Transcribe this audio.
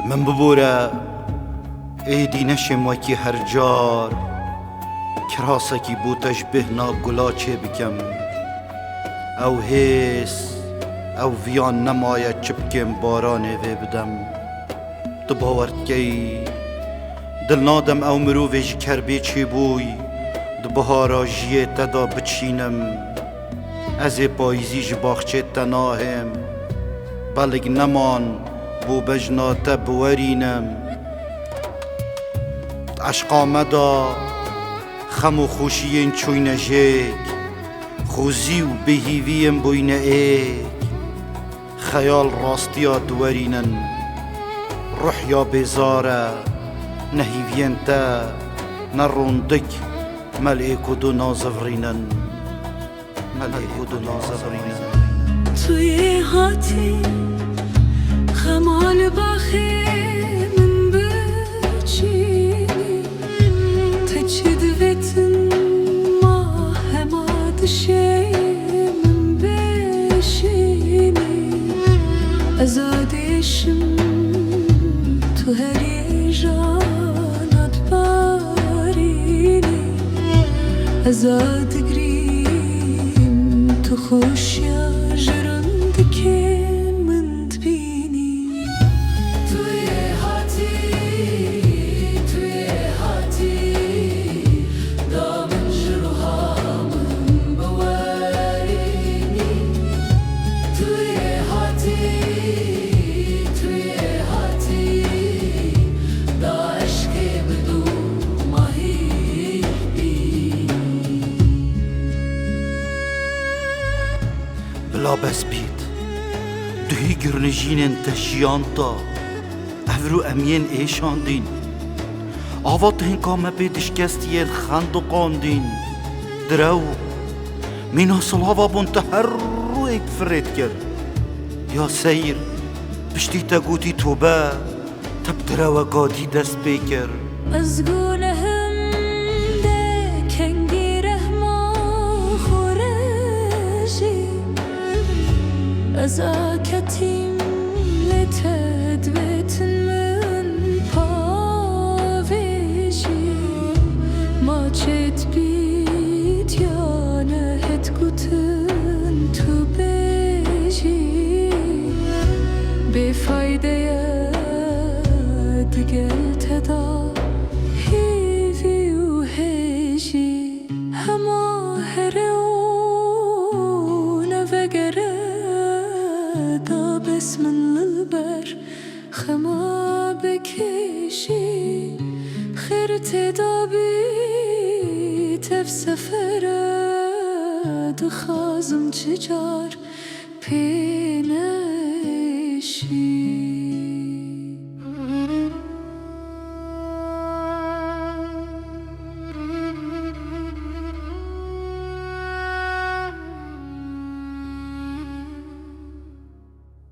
من ببوره ایدی نشم وکی هر جار کراسکی بو تشبهنا گلا چه بکم او هیس او ویان نمایه چه بکم بارانه وی بدم تو باورد کی دل نادم او مروفه جی کربه چی بوی دو بهارا جیه تدا بچینم از پاییزی جی باخچه تناهم بلگ نمان بو بجنا تبورینم عشقا مدا خم و خوشین چوینه جیک خوزی و بهیویم بوینه ایک خیال راستیا دورینن روح یا بیزاره نهیوین تا نروندک ملئک و دو نازورینن ملئک و دو نازورینن توی هاتی خمال باخی من بچینی تچی دویتن ما هما دشی من بشینی ازادیشم تو هری جانت بارینی ازاد گریم تو خوشیا جرندکی بلا بس بید دوهی گرنجین تشیان تا افرو امین ایشان دین آوات هنگام بیدشکستی الخند و قاندین درو مینا صلاوا بونت هر رو ایک فرید کرد یا سیر پشتی تا گوتی توبه تب درو قادی دست بیکر از گونهم ده کنگی رحما خورشی از آکتیم لتدویتن من پاویشی ما چت بیت یا نهت گوتن تو بیشی بفایده دگل تدا هیوی و هیشی هما هرون وگره دا بسم البر خما بکشی خیرت دا بی تفسفره دخازم چجار پی